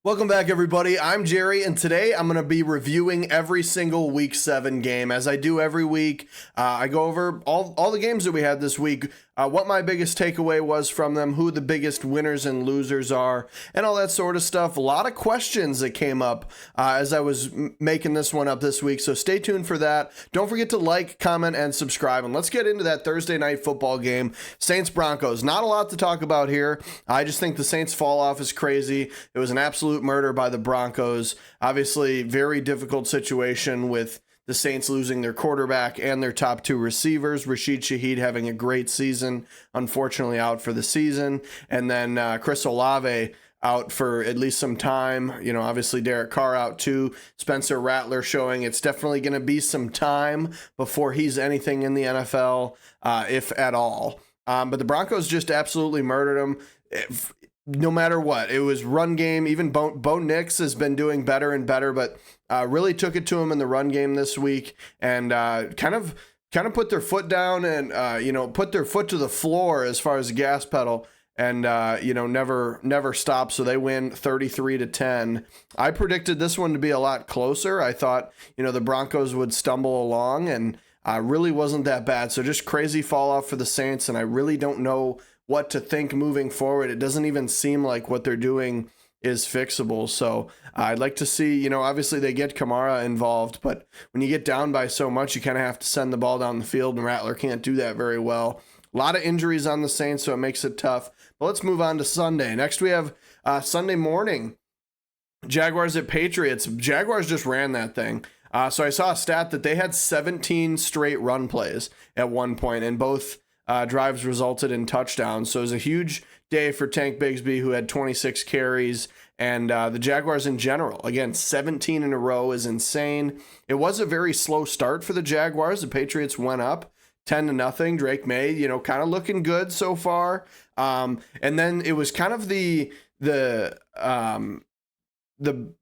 Welcome back, everybody. I'm Jerry, and today I'm going to be reviewing every single Week 7 game. As I do every week, I go over all the games that we had this week, what my biggest takeaway was from them, who the biggest winners and losers are, and all that sort of stuff. A lot of questions that came up as I was making this one up this week, so stay tuned for that. Don't forget to like, comment, and subscribe, and let's get into that Thursday night football game, Saints-Broncos. Not a lot to talk about here. I just think the Saints fall off is crazy. It was an absolute murder by the Broncos. Obviously, very difficult situation with the Saints losing their quarterback and their top two receivers. Rashid Shaheed having a great season, unfortunately out for the season. And then Chris Olave out for at least some time. You know, obviously Derek Carr out too. Spencer Rattler showing it's definitely going to be some time before he's anything in the NFL, if at all. But the Broncos just absolutely murdered him. No matter what, it was run game. Even Bo Nix has been doing better and better, but really took it to him in the run game this week, and kind of put their foot down and put their foot to the floor as far as the gas pedal, and never stop. So they win 33-10. I predicted this one to be a lot closer. I thought the Broncos would stumble along, and really wasn't that bad. So just crazy fall off for the Saints, and I really don't know what to think moving forward. It doesn't even seem like what they're doing is fixable. So I'd like to see, obviously they get Kamara involved, but when you get down by so much, you kind of have to send the ball down the field, and Rattler can't do that very well. A lot of injuries on the Saints, so it makes it tough. But let's move on to Sunday. Next we have Sunday morning, Jaguars at Patriots. Jaguars just ran that thing. So I saw a stat that they had 17 straight run plays at one point, and both drives resulted in touchdowns. So it was a huge day for Tank Bigsby, who had 26 carries, and the Jaguars in general. Again, 17 in a row is insane. It was a very slow start for the Jaguars. The Patriots went up 10-0. Drake May, kind of looking good so far. And then it was kind of the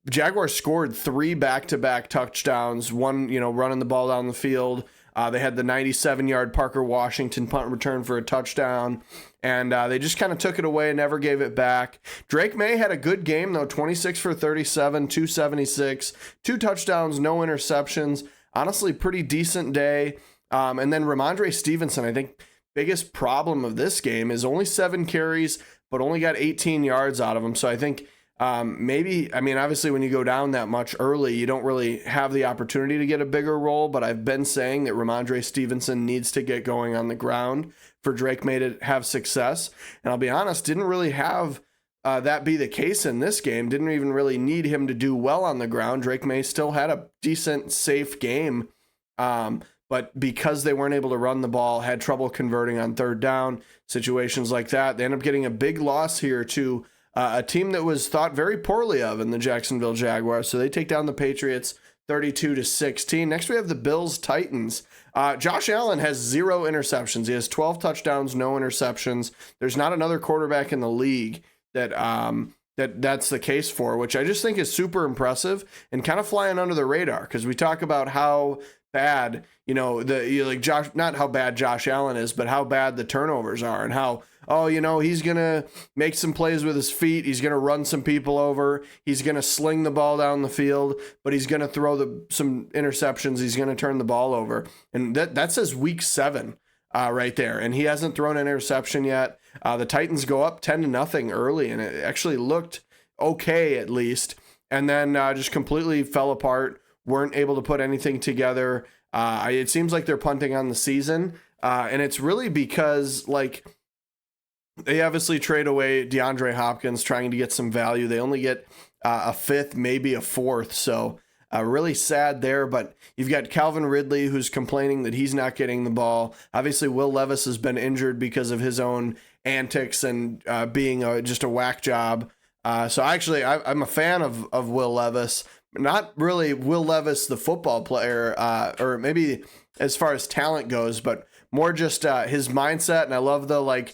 Jaguars scored 3 back-to-back touchdowns, one, running the ball down the field. They had the 97-yard Parker Washington punt return for a touchdown, and they just kind of took it away and never gave it back. Drake May had a good game, though, 26 for 37, 276, 2 touchdowns, no interceptions. Honestly, pretty decent day. And then Ramondre Stevenson, I think biggest problem of this game is only 7 carries, but only got 18 yards out of him. So I think obviously when you go down that much early, you don't really have the opportunity to get a bigger role, but I've been saying that Ramondre Stevenson needs to get going on the ground for Drake May to have success. And I'll be honest, didn't really have that be the case in this game. Didn't even really need him to do well on the ground. Drake May still had a decent, safe game. But because they weren't able to run the ball, had trouble converting on third down, situations like that, they end up getting a big loss here to a team that was thought very poorly of in the Jacksonville Jaguars. So they take down the Patriots 32-16. Next we have the Bills-Titans. Josh Allen has 0 interceptions. He has 12 touchdowns, no interceptions. There's not another quarterback in the league that's the case for, which I just think is super impressive and kind of flying under the radar, because we talk about how bad, not how bad Josh Allen is, but how bad the turnovers are, and how, he's going to make some plays with his feet. He's going to run some people over. He's going to sling the ball down the field, but he's going to throw some interceptions. He's going to turn the ball over. And that says Week 7 right there. And he hasn't thrown an interception yet. The Titans go up 10-0 early, and it actually looked okay at least. And then just completely fell apart. Weren't able to put anything together. It seems like they're punting on the season. And it's really because, they obviously trade away DeAndre Hopkins, trying to get some value. They only get a 5th, maybe a 4th. So really sad there. But you've got Calvin Ridley, who's complaining that he's not getting the ball. Obviously, Will Levis has been injured because of his own antics and being just a whack job. So actually, I'm a fan of Will Levis. Not really Will Levis, the football player, or maybe as far as talent goes, but more just his mindset. And I love the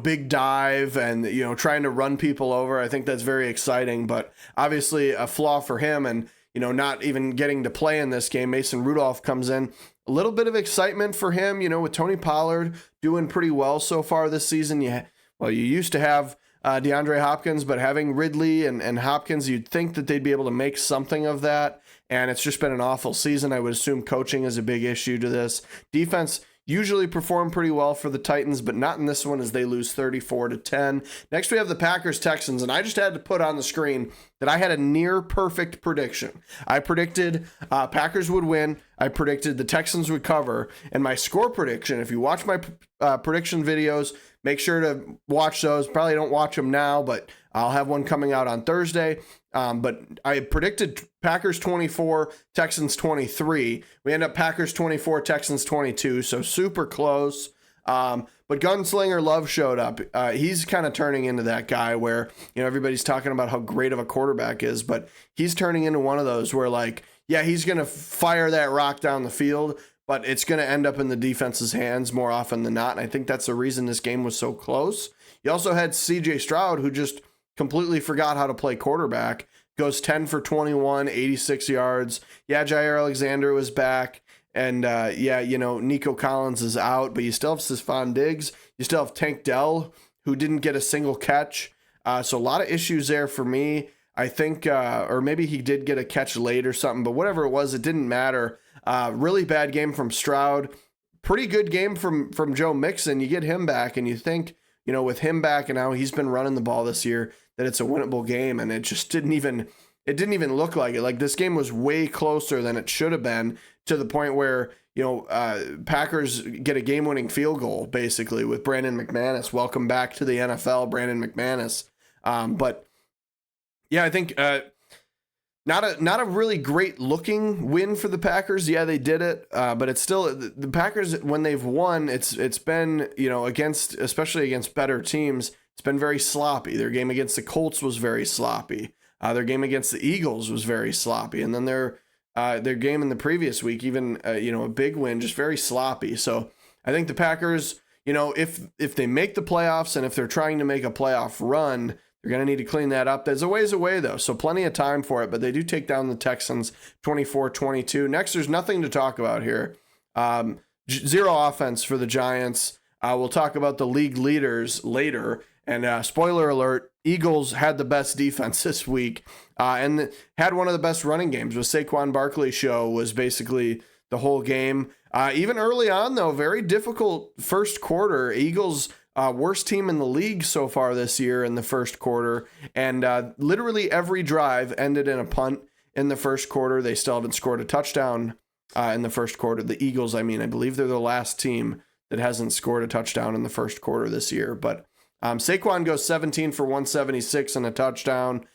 big dive and, trying to run people over. I think that's very exciting, but obviously a flaw for him, and, not even getting to play in this game. Mason Rudolph comes in. A little bit of excitement for him, with Tony Pollard doing pretty well so far this season. You used to have DeAndre Hopkins, but having Ridley and Hopkins, you'd think that they'd be able to make something of that. And it's just been an awful season. I would assume coaching is a big issue to this. Defense usually perform pretty well for the Titans, but not in this one as they lose 34-10. Next, we have the Packers-Texans, and I just had to put on the screen that I had a near perfect prediction. I predicted Packers would win. I predicted the Texans would cover. And my score prediction, if you watch my prediction videos, make sure to watch those. Probably don't watch them now, but I'll have one coming out on Thursday. But I predicted Packers 24, Texans 23. We end up Packers 24, Texans 22, so super close. But Gunslinger Love showed up. He's kind of turning into that guy where, everybody's talking about how great of a quarterback is, but he's turning into one of those where, like, yeah, he's going to fire that rock down the field, but it's going to end up in the defense's hands more often than not. And I think that's the reason this game was so close. You also had CJ Stroud, who just completely forgot how to play quarterback, goes 10 for 21, 86 yards. Yeah, Jair Alexander was back. And Nico Collins is out, but you still have Stephon Diggs. You still have Tank Dell, who didn't get a single catch. So a lot of issues there for me. I think, or maybe he did get a catch late or something, but whatever it was, it didn't matter. Really bad game from Stroud. Pretty good game from Joe Mixon. You get him back, and you think, with him back and how he's been running the ball this year, that it's a winnable game, and it just didn't even look like it. Like, this game was way closer than it should have been, to the point where, Packers get a game-winning field goal, basically, with Brandon McManus. Welcome back to the NFL, Brandon McManus. But yeah, I think not a really great-looking win for the Packers. Yeah, they did it, but it's still, the Packers, when they've won, it's been, especially against better teams, it's been very sloppy. Their game against the Colts was very sloppy. Their game against the Eagles was very sloppy. And then their game in the previous week, even, a big win, just very sloppy. So I think the Packers, if they make the playoffs and if they're trying to make a playoff run, they're going to need to clean that up. There's a ways away, though, so plenty of time for it. But they do take down the Texans 24-22. Next, there's nothing to talk about here. Zero offense for the Giants. We'll talk about the league leaders later. And spoiler alert, Eagles had the best defense this week and had one of the best running games. With Saquon Barkley show was basically the whole game. Even early on, though, very difficult first quarter. Eagles, worst team in the league so far this year in the first quarter. And literally every drive ended in a punt in the first quarter. They still haven't scored a touchdown in the first quarter. The Eagles, I believe they're the last team that hasn't scored a touchdown in the first quarter this year. But Saquon goes 17 for 176 and a touchdown.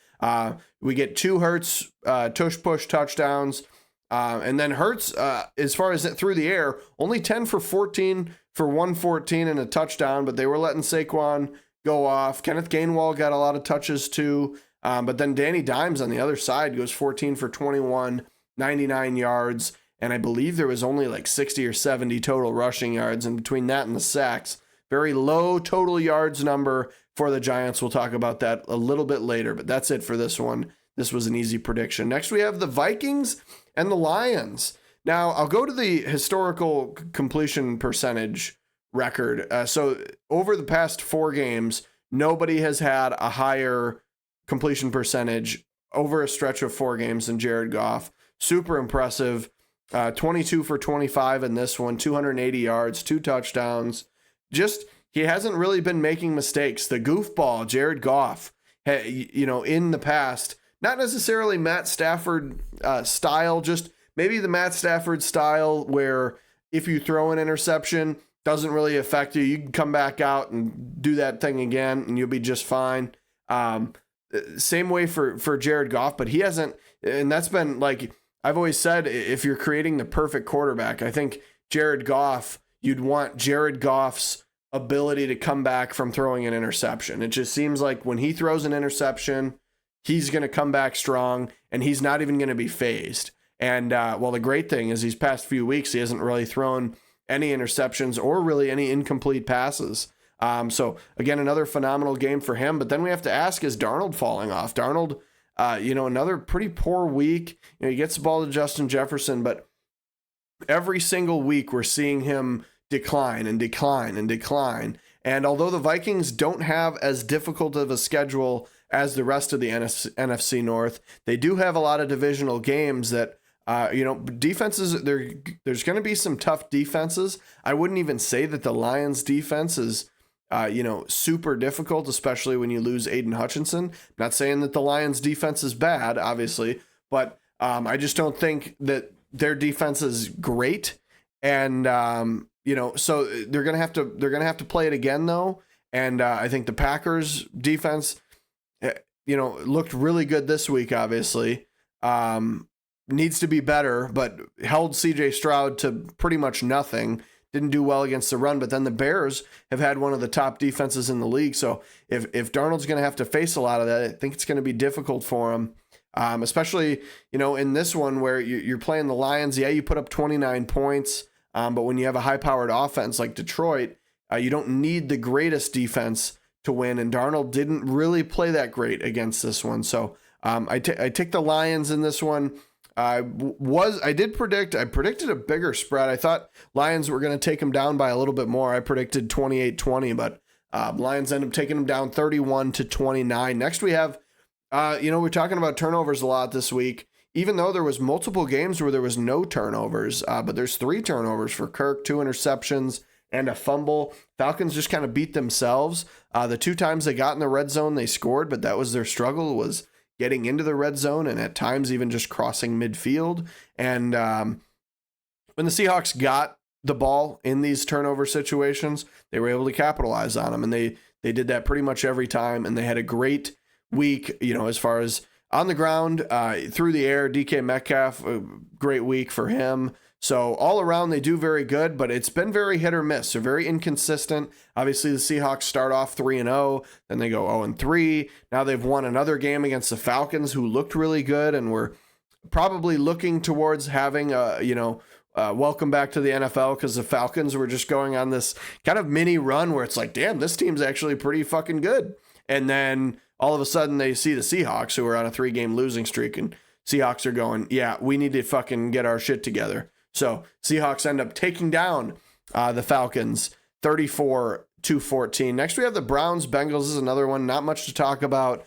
We get 2 Hurts tush-push touchdowns. And then Hurts, as far as through the air, only 10 for 14 for 114 and a touchdown, but they were letting Saquon go off. Kenneth Gainwell got a lot of touches too. But then Danny Dimes on the other side goes 14 for 21, 99 yards. And I believe there was only like 60 or 70 total rushing yards. And between that and the sacks, very low total yards number for the Giants. We'll talk about that a little bit later, but that's it for this one. This was an easy prediction. Next, we have the Vikings and the Lions. Now, I'll go to the historical completion percentage record. So over the past 4 games, nobody has had a higher completion percentage over a stretch of 4 games than Jared Goff. Super impressive. 22 for 25 in this one, 280 yards, 2 touchdowns. He hasn't really been making mistakes. The goofball, Jared Goff, in the past, not necessarily Matt Stafford style, just maybe the Matt Stafford style where if you throw an interception, doesn't really affect you. You can come back out and do that thing again and you'll be just fine. Same way for Jared Goff, but he hasn't, and that's been like, I've always said, if you're creating the perfect quarterback, I think Jared Goff, you'd want Jared Goff's ability to come back from throwing an interception. It just seems like when he throws an interception, he's going to come back strong and he's not even going to be phased. And the great thing is these past few weeks, he hasn't really thrown any interceptions or really any incomplete passes. So again, another phenomenal game for him. But then we have to ask, is Darnold falling off? Darnold, another pretty poor week. He gets the ball to Justin Jefferson, but every single week we're seeing him decline and decline and decline. And although the Vikings don't have as difficult of a schedule as the rest of the NFC North, they do have a lot of divisional games that, defenses, there's going to be some tough defenses. I wouldn't even say that the Lions defense is, super difficult, especially when you lose Aiden Hutchinson. Not saying that the Lions defense is bad, obviously, but I just don't think that their defense is great. And, so they're going to have to play it again though. And I think the Packers defense, looked really good this week, obviously. Needs to be better, but held CJ Stroud to pretty much nothing. Didn't do well against the run, but then the Bears have had one of the top defenses in the league. So if Darnold's going to have to face a lot of that, I think it's going to be difficult for him, especially, in this one where you're playing the Lions. Yeah, you put up 29 points, but when you have a high-powered offense like Detroit, you don't need the greatest defense to win, and Darnold didn't really play that great against this one. So I take the Lions in this one. I predicted a bigger spread. I thought Lions were going to take them down by a little bit more. I predicted 28-20, but Lions end up taking them down 31-29. Next we have, we're talking about turnovers a lot this week, even though there was multiple games where there was no turnovers, but there's 3 turnovers for Kirk, 2 interceptions, and a fumble. Falcons just kind of beat themselves. The 2 times they got in the red zone, they scored, but that was their struggle, was getting into the red zone and at times even just crossing midfield. And when the Seahawks got the ball in these turnover situations, they were able to capitalize on them. And they did that pretty much every time. And they had a great week, as far as on the ground, through the air. DK Metcalf, a great week for him. So all around, they do very good, but it's been very hit or miss. They're very inconsistent. Obviously, the Seahawks start off 3-0, then they go 0-3. Now they've won another game against the Falcons, who looked really good and were probably looking towards having welcome back to the NFL, because the Falcons were just going on this kind of mini run where it's like, damn, this team's actually pretty fucking good. And then all of a sudden they see the Seahawks, who are on a 3-game losing streak, and Seahawks are going, yeah, we need to fucking get our shit together. So Seahawks end up taking down the Falcons 34-14. Next, we have the Browns Bengals. This is another one, not much to talk about.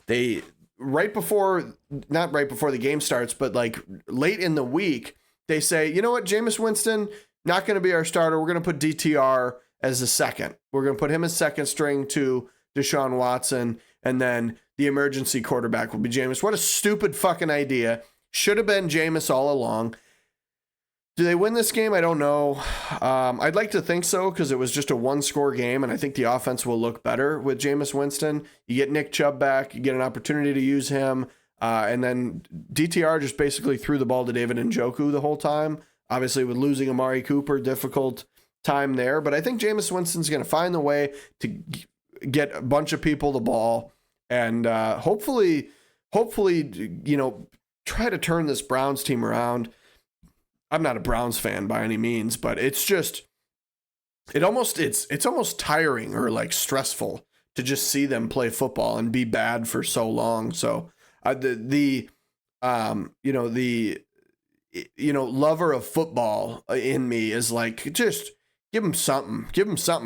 They not right before the game starts, but like late in the week, they say, you know what, Jameis Winston, not going to be our starter. We're going to put DTR as the second. We're going to put him as second string to Deshaun Watson, and then the emergency quarterback will be Jameis. What a stupid fucking idea. Should have been Jameis all along. Do they win this game? I don't know. I'd like to think so, because it was just a 1-score game, and I think the offense will look better with Jameis Winston. You get Nick Chubb back, you get an opportunity to use him, and then DTR just basically threw the ball to David Njoku the whole time. Obviously, with losing Amari Cooper, difficult time there, but I think Jameis Winston's going to find the way to get a bunch of people the ball, and hopefully, try to turn this Browns team around. I'm not a Browns fan by any means, but it's just, it's almost tiring or like stressful to just see them play football and be bad for so long. So the lover of football in me is like, just give them something,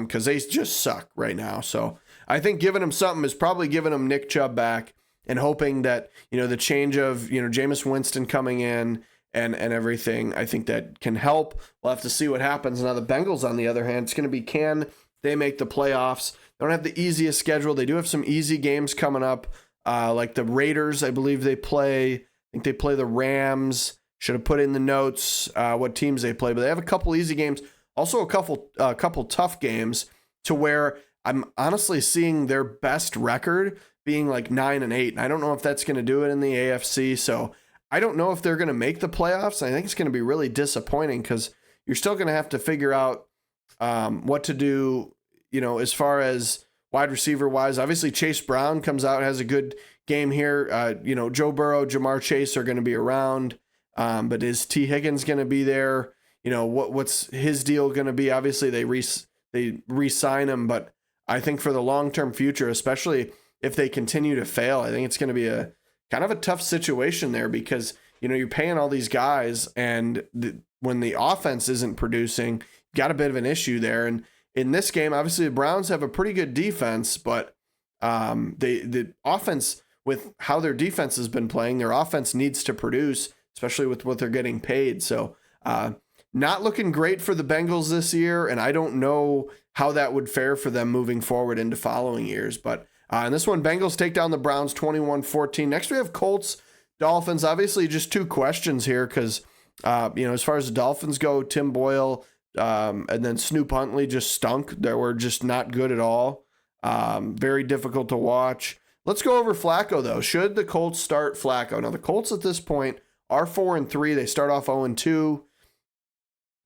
because they just suck right now. So I think giving them something is probably giving them Nick Chubb back and hoping that, the change of, Jameis Winston coming in and everything, I think that can help. We'll have to see what happens. Now the Bengals, on the other hand, it's going to be, can they make the playoffs? They don't have the easiest schedule. They do have some easy games coming up, like the Raiders, I believe they play. I think they play the Rams. Should have put in the notes what teams they play, but they have a couple easy games. Also a couple tough games, to where I'm honestly seeing their best record being like 9-8. And I don't know if that's going to do it in the AFC. So I don't know if they're going to make the playoffs. I think it's going to be really disappointing, because you're still going to have to figure out what to do, as far as wide receiver wise. Obviously, Chase Brown comes out, has a good game here. Joe Burrow, Jamar Chase are going to be around, but is T. Higgins going to be there? What's his deal going to be? Obviously, they re-sign him, but I think for the long-term future, especially if they continue to fail, I think it's going to be a kind of a tough situation there, because, you're paying all these guys, and when the offense isn't producing, you've got a bit of an issue there. And in this game, obviously the Browns have a pretty good defense, but the offense, with how their defense has been playing, their offense needs to produce, especially with what they're getting paid. So not looking great for the Bengals this year, and I don't know how that would fare for them moving forward into following years. But in this one, Bengals take down the Browns 21-14. Next, we have Colts, Dolphins. Obviously, just two questions here because, as far as the Dolphins go, Tim Boyle and then Snoop Huntley just stunk. They were just not good at all. Very difficult to watch. Let's go over Flacco, though. Should the Colts start Flacco? Now, the Colts at this point are 4-3. They start off 0-2.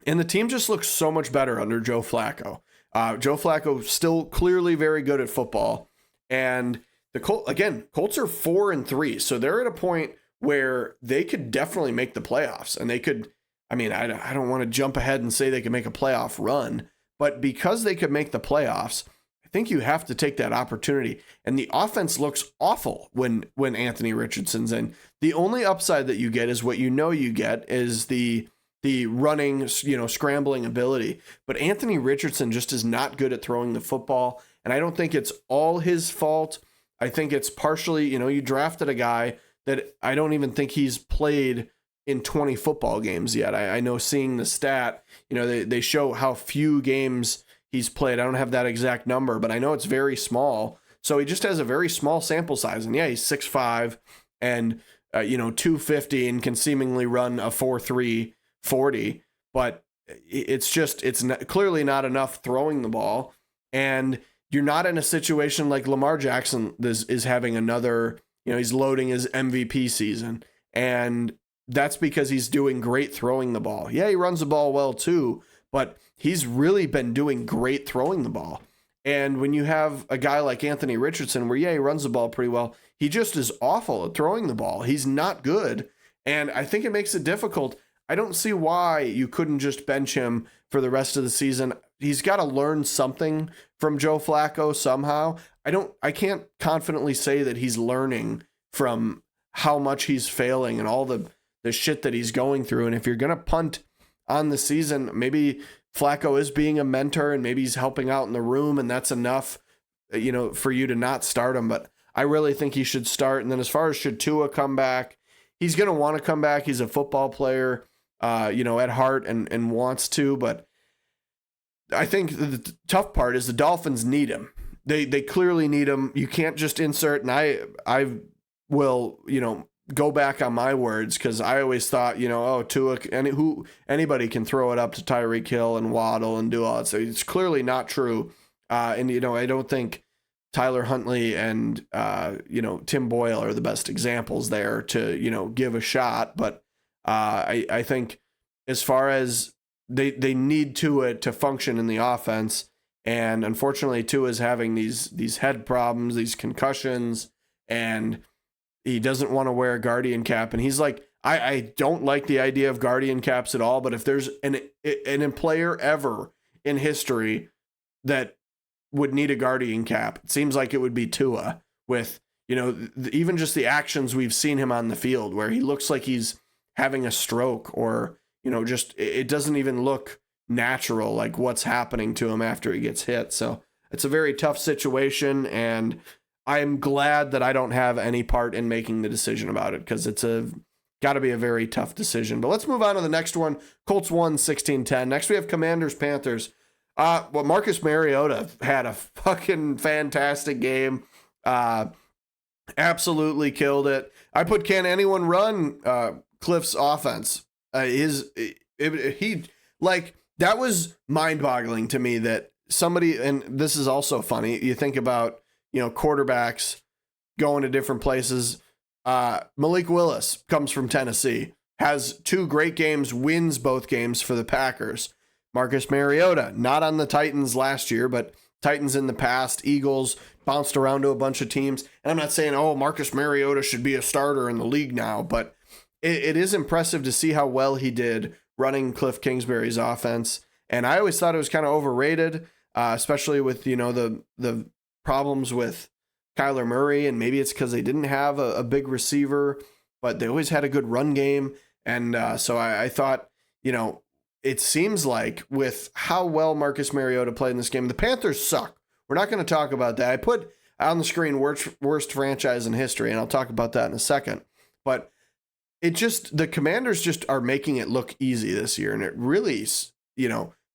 And the team just looks so much better under Joe Flacco. Joe Flacco still clearly very good at football. And the Colts are 4-3. So they're at a point where they could definitely make the playoffs. And they could, I don't want to jump ahead and say they could make a playoff run. But because they could make the playoffs, I think you have to take that opportunity. And the offense looks awful when Anthony Richardson's in. The only upside that you get is what you get is the running, scrambling ability. But Anthony Richardson just is not good at throwing the football. And I don't think it's all his fault. I think it's partially, you drafted a guy that I don't even think he's played in 20 football games yet. I know seeing the stat, they show how few games he's played. I don't have that exact number, but I know it's very small. So he just has a very small sample size. And yeah, he's 6'5" and, 250 and can seemingly run a 4.3 40, but it's clearly not enough throwing the ball. And you're not in a situation like Lamar Jackson is having another, he's loading his MVP season. And that's because he's doing great throwing the ball. Yeah, he runs the ball well too, but he's really been doing great throwing the ball. And when you have a guy like Anthony Richardson, where, he runs the ball pretty well, he just is awful at throwing the ball. He's not good. And I think it makes it difficult. I don't see why you couldn't just bench him for the rest of the season. He's got to learn something from Joe Flacco somehow. I can't confidently say that he's learning from how much he's failing and all the shit that he's going through. And if you're going to punt on the season, maybe Flacco is being a mentor and maybe he's helping out in the room, and that's enough, for you to not start him. But I really think he should start. And then as far as should Tua come back, he's going to want to come back. He's a football player. At heart and wants to, but I think the tough part is the Dolphins need him. They clearly need him. You can't just insert, and I will, go back on my words because I always thought, Tua, anybody can throw it up to Tyreek Hill and Waddle and do all that. So it's clearly not true. And I don't think Tyler Huntley and Tim Boyle are the best examples there to give a shot, but I think as far as they need Tua to function in the offense, and unfortunately Tua is having these head problems, these concussions, and he doesn't want to wear a guardian cap. And he's like, I don't like the idea of guardian caps at all, but if there's an player ever in history that would need a guardian cap, it seems like it would be Tua, with even just the actions we've seen him on the field where he looks like he's having a stroke, or just it doesn't even look natural, like what's happening to him after he gets hit. So it's a very tough situation, and I'm glad that I don't have any part in making the decision about it, because it's got to be a very tough decision. But let's move on to the next one. Colts won 16-10. Next we have Commanders Panthers. Marcus Mariota had a fucking fantastic game. Absolutely killed it. I put can anyone run Cliff's offense. That was mind-boggling to me that somebody, and this is also funny, you think about, quarterbacks going to different places. Malik Willis comes from Tennessee, has 2 great games, wins both games for the Packers. Marcus Mariota, not on the Titans last year, but Titans in the past, Eagles, bounced around to a bunch of teams. And I'm not saying, Marcus Mariota should be a starter in the league now, but it is impressive to see how well he did running Cliff Kingsbury's offense. And I always thought it was kind of overrated, especially with, the problems with Kyler Murray. And maybe it's because they didn't have a big receiver, but they always had a good run game. And so I thought, it seems like with how well Marcus Mariota played in this game, the Panthers suck. We're not going to talk about that. I put on the screen worst franchise in history, and I'll talk about that in a second. But the Commanders just are making it look easy this year, and it really,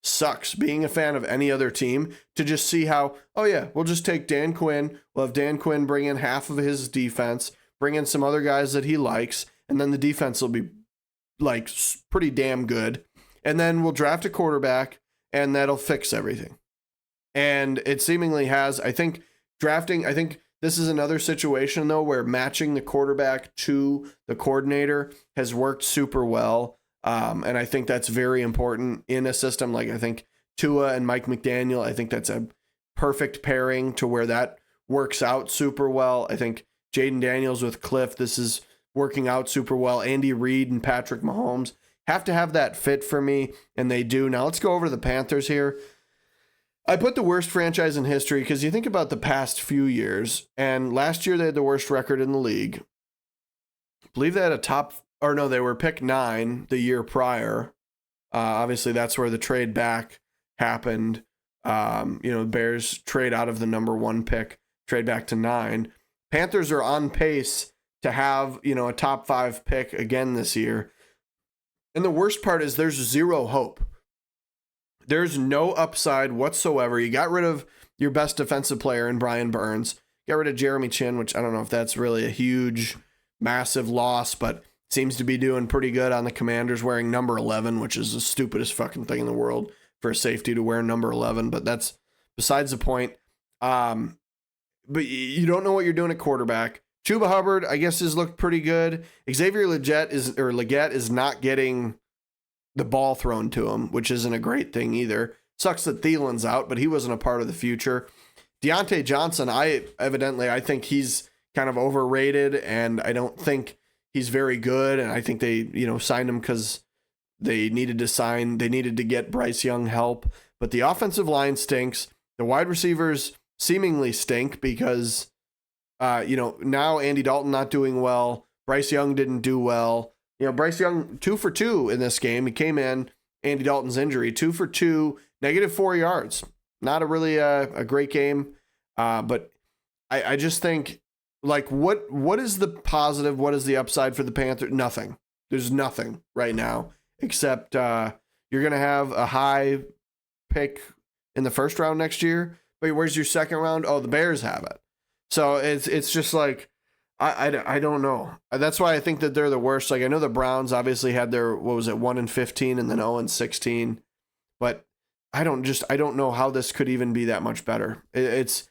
sucks being a fan of any other team to just see how, oh yeah, we'll just take Dan Quinn. We'll have Dan Quinn bring in half of his defense, bring in some other guys that he likes, and then the defense will be like pretty damn good. And then we'll draft a quarterback, and that'll fix everything. And it seemingly has. I think this is another situation, though, where matching the quarterback to the coordinator has worked super well. And I think that's very important in a system. Like, I think Tua and Mike McDaniel, I think that's a perfect pairing to where that works out super well. I think Jaden Daniels with Cliff, this is working out super well. Andy Reid and Patrick Mahomes have to have that fit for me, and they do. Now let's go over to the Panthers here. I put the worst franchise in history because you think about the past few years, and last year they had the worst record in the league. I believe they had they were pick 9 the year prior. Obviously, that's where the trade back happened. The Bears trade out of the number 1 pick, trade back to 9. Panthers are on pace to have, a top 5 pick again this year. And the worst part is there's zero hope. There's no upside whatsoever. You got rid of your best defensive player in Brian Burns. Got rid of Jeremy Chin, which I don't know if that's really a huge, massive loss, but seems to be doing pretty good on the Commanders, wearing number 11, which is the stupidest fucking thing in the world for a safety to wear number 11, but that's besides the point. But you don't know what you're doing at quarterback. Chuba Hubbard, I guess, has looked pretty good. Xavier Legette is not getting the ball thrown to him, which isn't a great thing either. Sucks that Thielen's out, but he wasn't a part of the future. Deontay Johnson, I think he's kind of overrated, and I don't think he's very good. And I think they, signed him because they needed to get Bryce Young help. But the offensive line stinks. The wide receivers seemingly stink because, now Andy Dalton not doing well. Bryce Young didn't do well. Bryce Young 2 for 2 in this game. He came in, Andy Dalton's injury, 2 for 2, -4 yards. Not a really a great game. But I just think, like, what is the positive? What is the upside for the Panthers? Nothing. There's nothing right now except you're going to have a high pick in the first round next year. Wait, where's your second round? Oh, the Bears have it. So it's just like, I don't know. That's why I think that they're the worst. Like, I know the Browns obviously had their, 1-15 and then 0-16, but I don't know how this could even be that much better. It's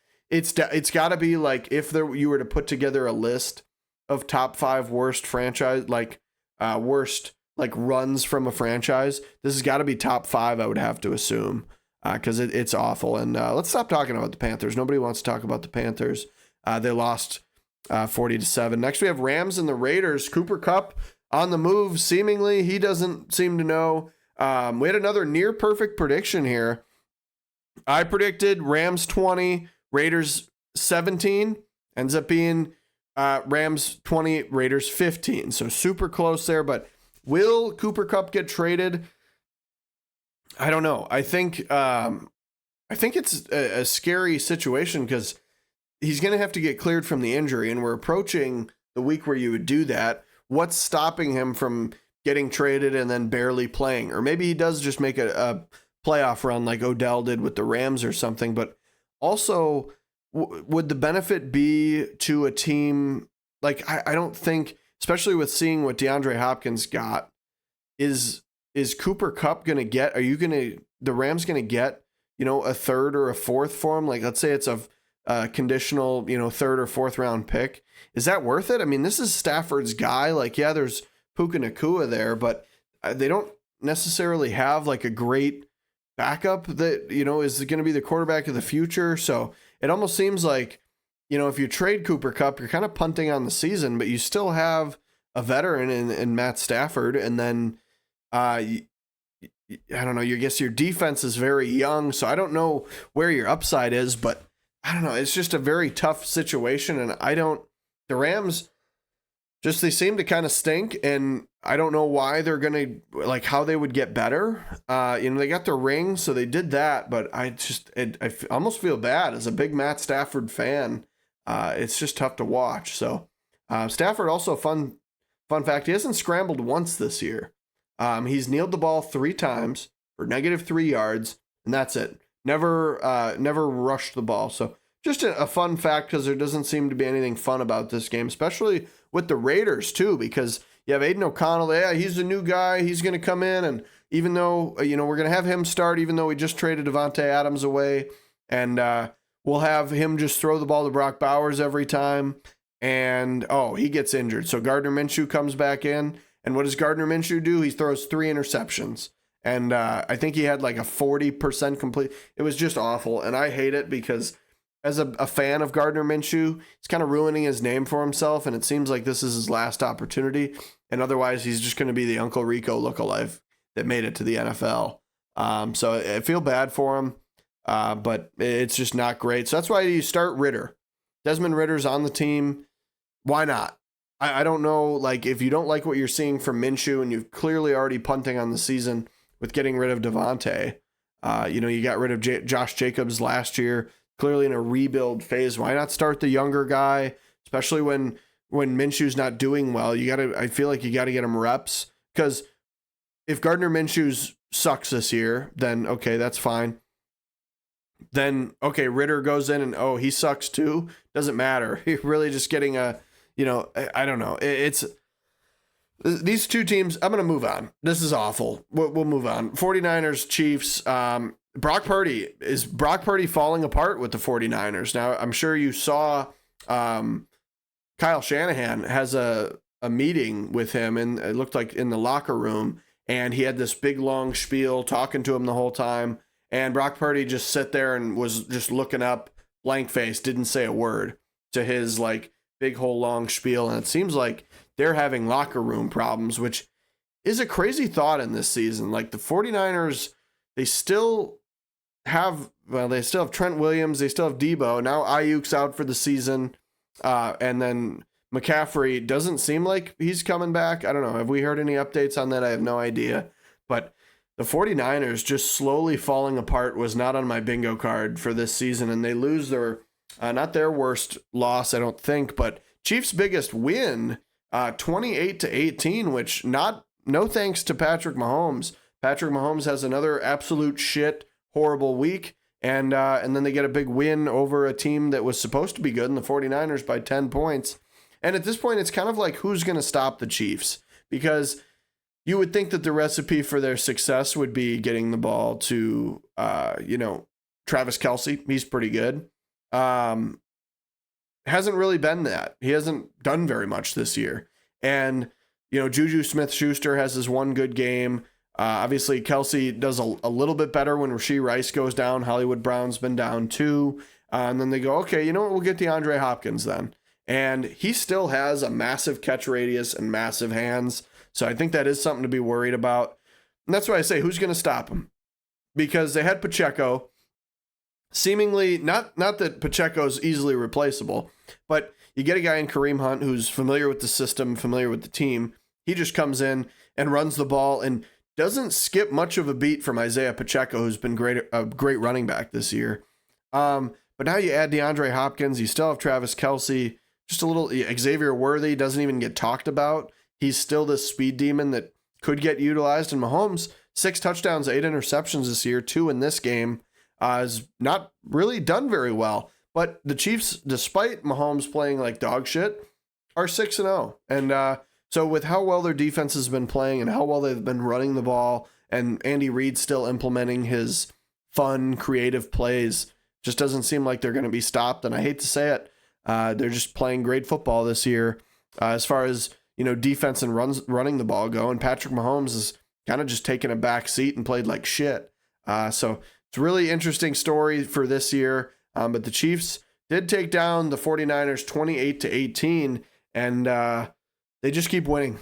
got to be like, if you were to put together a list of top 5 worst franchise, worst runs from a franchise, this has got to be top 5. I would have to assume, because it's awful. And let's stop talking about the Panthers. Nobody wants to talk about the Panthers. They lost 40-7. Next, we have Rams and the Raiders. Cooper Kupp on the move. Seemingly, he doesn't seem to know. We had another near perfect prediction here. I predicted Rams 20, Raiders 17. Ends up being Rams 20, Raiders 15. So super close there. But will Cooper Kupp get traded? I don't know. I think it's a scary situation because he's going to have to get cleared from the injury, and we're approaching the week where you would do that. What's stopping him from getting traded and then barely playing? Or maybe he does just make a playoff run like Odell did with the Rams or something. But also, would the benefit be to a team like, I don't think, especially with seeing what DeAndre Hopkins got, is Cooper Kupp going to get, the Rams going to get, a third or a fourth for him? Like, let's say it's a conditional, third or fourth round pick. Is that worth it? I mean, this is Stafford's guy. Like, yeah, there's Puka Nacua there, but they don't necessarily have like a great backup that, is going to be the quarterback of the future. So it almost seems like, if you trade Cooper Kupp, you're kind of punting on the season, but you still have a veteran in Matt Stafford. And then, I don't know, I guess your defense is very young. So I don't know where your upside is, but I don't know. It's just a very tough situation. And the Rams just they seem to kind of stink, and I don't know why they're gonna like how they would get better. They got their ring, so they did that, but almost feel bad as a big Matt Stafford fan. It's just tough to watch. So Stafford also fun fact, he hasn't scrambled once this year. He's kneeled the ball 3 times for -3 yards, and that's it. Never rushed the ball. So just a fun fact, because there doesn't seem to be anything fun about this game, especially with the Raiders too, because you have Aiden O'Connell. Yeah, he's a new guy. He's going to come in, and even though we're going to have him start, even though we just traded Davante Adams away, and we'll have him just throw the ball to Brock Bowers every time, and he gets injured. So Gardner Minshew comes back in, and what does Gardner Minshew do? He throws 3 interceptions, and I think he had like a 40% complete. It was just awful, and I hate it because as a fan of Gardner Minshew, he's kind of ruining his name for himself, and it seems like this is his last opportunity. And otherwise, he's just going to be the Uncle Rico lookalike that made it to the NFL. So I feel bad for him, but it's just not great. So that's why you start Ridder. Desmond Ridder's on the team. Why not? I don't know, like, if you don't like what you're seeing from Minshew, and you've clearly already punting on the season with getting rid of Davante. You got rid of Josh Jacobs last year, clearly in a rebuild phase. Why not start the younger guy, especially when Minshew's not doing well? I feel like you got to get him reps, because if Gardner Minshew sucks this year, then okay, that's fine. Then okay, Ridder goes in and he sucks too. Doesn't matter. You're really just getting I don't know. It's these two teams. I'm going to move on. This is awful. We'll move on. 49ers, Chiefs. Brock Purdy falling apart with the 49ers. Now, I'm sure you saw Kyle Shanahan has a meeting with him, and it looked like in the locker room, and he had this big, long spiel talking to him the whole time, and Brock Purdy just sat there and was just looking up, blank face, didn't say a word to his, like, big whole long spiel, and it seems like they're having locker room problems, which is a crazy thought in this season. Like, the 49ers, they still have Trent Williams, they still have Debo. Now Ayuk's out for the season, and then McCaffrey doesn't seem like he's coming back. I don't know. Have we heard any updates on that? I have no idea. But the 49ers just slowly falling apart was not on my bingo card for this season, and they lose their, not their worst loss, I don't think, but Chiefs' biggest win, 28-18, which no thanks to Patrick Mahomes. Patrick Mahomes has another absolute horrible week, and then they get a big win over a team that was supposed to be good in the 49ers by 10 points. And at this point, it's kind of like, who's going to stop the Chiefs? Because you would think that the recipe for their success would be getting the ball to, Travis Kelce. He's pretty good. Hasn't really been that. He hasn't done very much this year. And, Juju Smith-Schuster has his one good game. Obviously, Kelce does a little bit better when Rashee Rice goes down. Hollywood Brown's been down too. And then they go, okay, you know what? We'll get DeAndre Hopkins then. And he still has a massive catch radius and massive hands. So I think that is something to be worried about. And that's why I say, who's going to stop him? Because they had Pacheco. Seemingly, not that Pacheco's easily replaceable, but you get a guy in Kareem Hunt who's familiar with the system, familiar with the team. He just comes in and runs the ball and doesn't skip much of a beat from Isaiah Pacheco, who's been a great running back this year. But now you add DeAndre Hopkins. You still have Travis Kelce. Just a little Xavier Worthy doesn't even get talked about. He's still this speed demon that could get utilized. And Mahomes, 6 touchdowns, 8 interceptions this year, 2 in this game, has not really done very well. But the Chiefs, despite Mahomes playing like dog shit, are 6-0. And so with how well their defense has been playing and how well they've been running the ball, and Andy Reid still implementing his fun, creative plays, just doesn't seem like they're going to be stopped. And I hate to say it, they're just playing great football this year as far as, defense and running the ball go. And Patrick Mahomes is kind of just taking a back seat and played like shit. So it's a really interesting story for this year. But the Chiefs did take down the 49ers 28-18, and they just keep winning.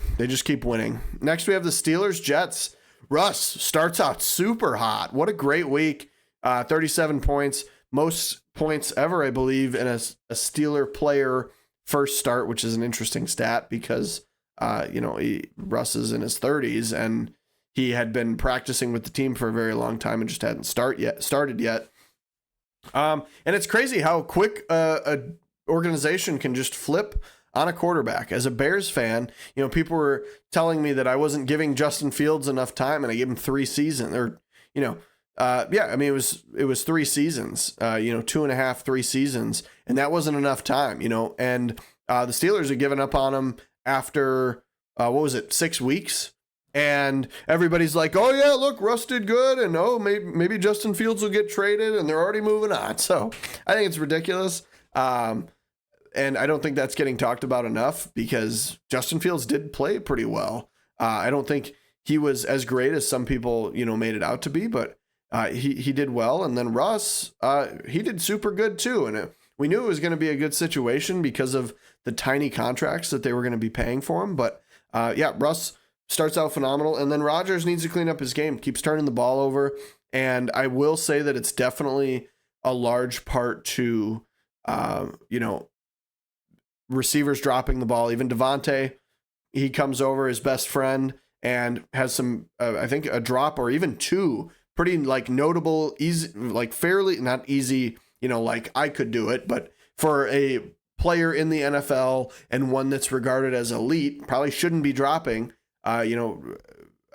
Next, we have the Steelers-Jets. Russ starts out super hot. What a great week. 37 points. Most points ever, I believe, in a Steeler player first start, which is an interesting stat because, Russ is in his 30s and he had been practicing with the team for a very long time and just hadn't started yet. And it's crazy how quick a organization can just flip on a quarterback. As a Bears fan, people were telling me that I wasn't giving Justin Fields enough time, and I gave him 3 seasons. It was 3 seasons. 2.5, 3 seasons, and that wasn't enough time. And the Steelers had given up on him after 6 weeks. And everybody's like, oh, yeah, look, Russ did good. And, maybe Justin Fields will get traded. And they're already moving on. So I think it's ridiculous. And I don't think that's getting talked about enough because Justin Fields did play pretty well. I don't think he was as great as some people, made it out to be. But he did well. And then Russ, he did super good, too. And we knew it was going to be a good situation because of the tiny contracts that they were going to be paying for him. But, Russ starts out phenomenal, and then Rodgers needs to clean up his game, keeps turning the ball over, and I will say that it's definitely a large part to, receivers dropping the ball. Even Davante, he comes over, his best friend, and has some, I think, a drop or even 2 pretty, notable, easy, fairly, not easy, I could do it, but for a player in the NFL and one that's regarded as elite, probably shouldn't be dropping. I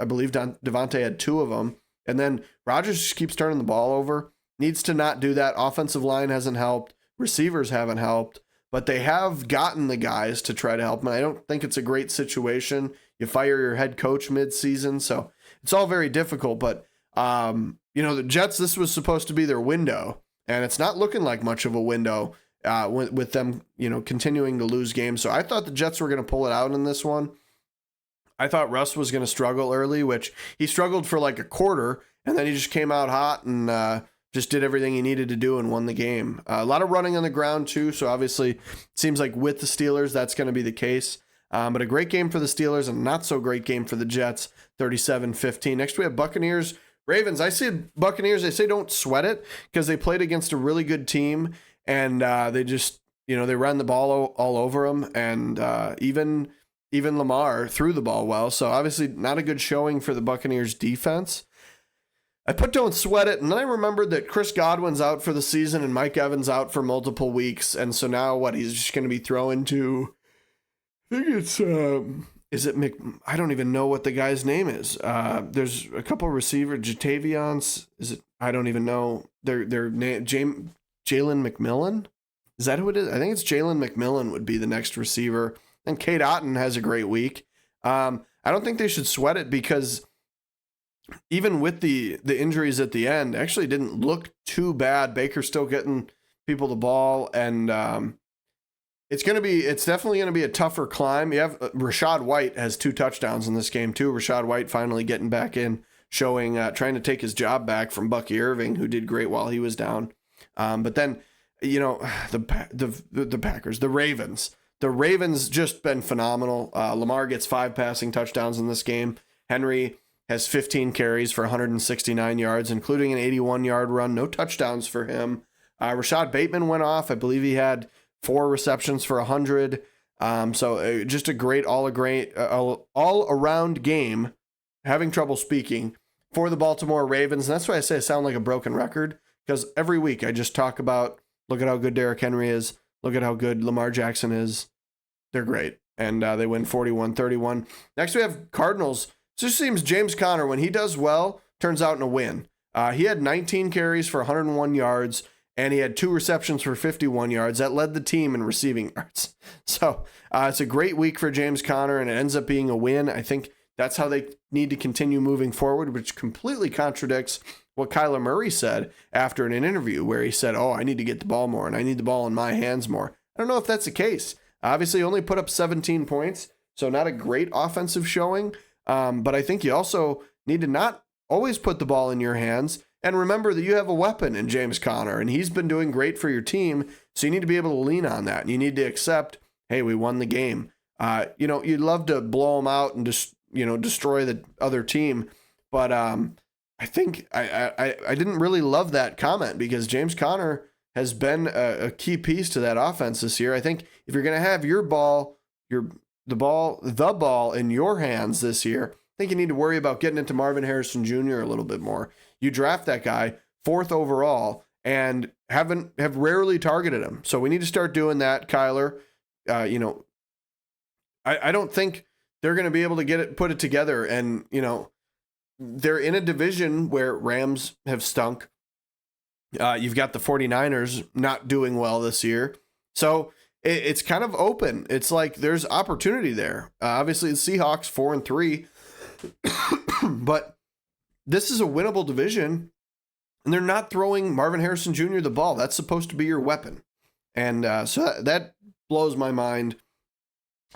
believe Davante had 2 of them. And then Rodgers just keeps turning the ball over. Needs to not do that. Offensive line hasn't helped. Receivers haven't helped. But they have gotten the guys to try to help him. I don't think it's a great situation. You fire your head coach mid-season. So it's all very difficult. But, the Jets, this was supposed to be their window. And it's not looking like much of a window with them, continuing to lose games. So I thought the Jets were going to pull it out in this one. I thought Russ was going to struggle early, which he struggled for a quarter, and then he just came out hot and just did everything he needed to do and won the game. A lot of running on the ground, too, so obviously it seems like with the Steelers that's going to be the case. But a great game for the Steelers and not so great game for the Jets, 37-15. Next we have Buccaneers, Ravens. I see Buccaneers, they say don't sweat it because they played against a really good team, and they just, they ran the ball all over them, and even Lamar threw the ball well. So obviously not a good showing for the Buccaneers defense. I put don't sweat it. And then I remembered that Chris Godwin's out for the season and Mike Evans out for multiple weeks. And so now he's just going to be throwing to, I think it's, I don't even know what the guy's name is. There's a couple of receivers, Jatavians. I don't even know their name. Jalen McMillan. Is that who it is? I think it's Jalen McMillan would be the next receiver. And Kate Otten has a great week. I don't think they should sweat it because even with the injuries at the end, actually didn't look too bad. Baker's still getting people the ball, and it's definitely going to be a tougher climb. You have Rachaad White has 2 touchdowns in this game too. Rachaad White finally getting back in, showing trying to take his job back from Bucky Irving, who did great while he was down. But then the Packers, the Ravens. The Ravens just been phenomenal. Lamar gets 5 passing touchdowns in this game. Henry has 15 carries for 169 yards, including an 81-yard run. No touchdowns for him. Rashad Bateman went off. I believe he had 4 receptions for 100. So just a great all-around game. Having trouble speaking for the Baltimore Ravens. And that's why I say I sound like a broken record, because every week I just talk about, look at how good Derrick Henry is. Look at how good Lamar Jackson is. They're great. And they win 41-31. Next we have Cardinals. It just seems James Conner, when he does well, turns out in a win. He had 19 carries for 101 yards, and he had 2 receptions for 51 yards. That led the team in receiving yards. So it's a great week for James Conner, and it ends up being a win. I think that's how they need to continue moving forward, which completely contradicts what Kyler Murray said after an interview where he said, I need to get the ball more, and I need the ball in my hands more. I don't know if that's the case. Obviously, only put up 17 points, so not a great offensive showing. But I think you also need to not always put the ball in your hands and remember that you have a weapon in James Conner, and he's been doing great for your team. So you need to be able to lean on that, and you need to accept, hey, we won the game. You'd love to blow them out and just, destroy the other team. But I think I didn't really love that comment because James Conner has been a key piece to that offense this year. I think if you're going to have your ball, the ball in your hands this year, I think you need to worry about getting into Marvin Harrison Jr. a little bit more. You draft that guy 4th overall and have rarely targeted him. So we need to start doing that, Kyler. I don't think they're going to be able to put it together. And, they're in a division where Rams have stunk. You've got the 49ers not doing well this year. So it's kind of open. It's like there's opportunity there. Obviously, the Seahawks 4-3, but this is a winnable division, and they're not throwing Marvin Harrison Jr. the ball. That's supposed to be your weapon. And so that blows my mind.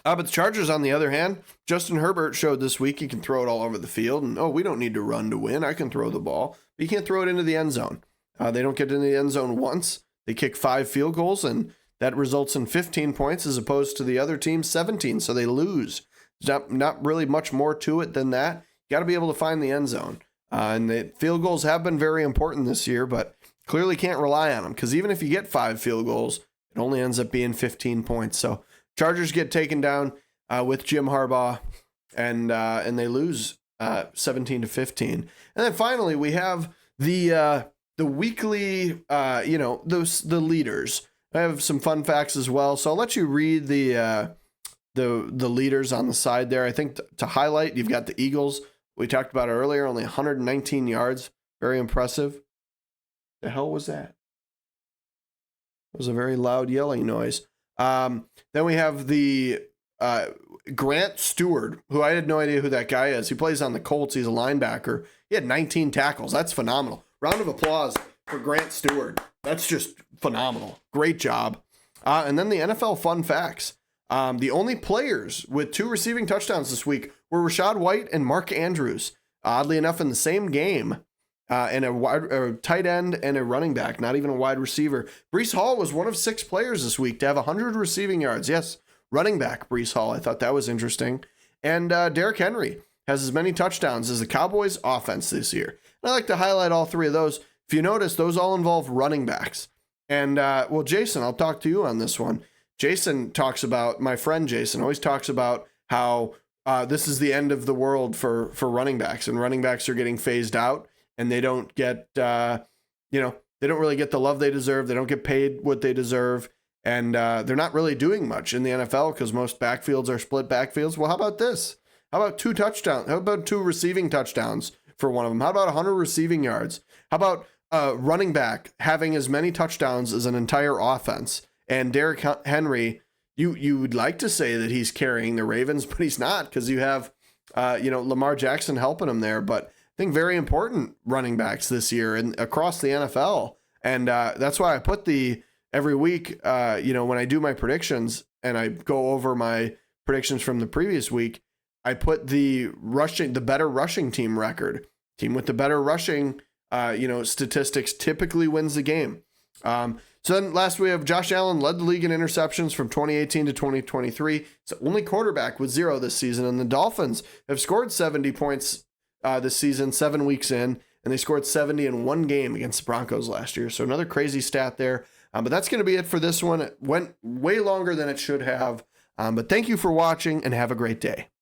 But the Chargers, on the other hand, Justin Herbert showed this week he can throw it all over the field. And, we don't need to run to win. I can throw the ball. But you can't throw it into the end zone. They don't get into the end zone once. They kick 5 field goals, and that results in 15 points as opposed to the other team's 17. So they lose. There's not really much more to it than that. You got to be able to find the end zone. And the field goals have been very important this year, but clearly can't rely on them because even if you get 5 field goals, it only ends up being 15 points. So Chargers get taken down with Jim Harbaugh, and they lose 17-15. And then finally we have the weekly, the leaders. I have some fun facts as well, so I'll let you read the leaders on the side there. I think to highlight, you've got the Eagles. We talked about it earlier, only 119 yards, very impressive. The hell was that? It was a very loud yelling noise. Then we have the Grant Stewart, who I had no idea who that guy is. He plays on the Colts. He's a linebacker. He had 19 tackles. That's phenomenal. Round of applause for Grant Stewart. That's just phenomenal. Great job. And then the NFL fun facts. The only players with 2 receiving touchdowns this week were Rachaad White and Mark Andrews. Oddly enough, in the same game. And a tight end and a running back, not even a wide receiver. Breece Hall was one of 6 players this week to have 100 receiving yards. Yes, running back Breece Hall. I thought that was interesting. And Derrick Henry has as many touchdowns as the Cowboys offense this year. And I like to highlight all 3 of those. If you notice, those all involve running backs. And, Jason, I'll talk to you on this one. Jason talks about, my friend Jason always talks about how this is the end of the world for running backs, and running backs are getting phased out. And they don't get, they don't really get the love they deserve. They don't get paid what they deserve. And they're not really doing much in the NFL because most backfields are split backfields. Well, how about this? How about 2 touchdowns? How about 2 receiving touchdowns for one of them? How about 100 receiving yards? How about running back having as many touchdowns as an entire offense? And Derrick Henry, you would like to say that he's carrying the Ravens, but he's not because you have, Lamar Jackson helping him there. But I think very important running backs this year and across the NFL. And that's why I put every week, when I do my predictions and I go over my predictions from the previous week, I put the better rushing team record. Team with the better rushing, statistics typically wins the game. So then last we have Josh Allen led the league in interceptions from 2018 to 2023. It's the only quarterback with 0 this season. And the Dolphins have scored 70 points this season, 7 weeks in, and they scored 70 in 1 game against the Broncos last year. So another crazy stat there. But that's going to be it for this one. It went way longer than it should have. But thank you for watching and have a great day.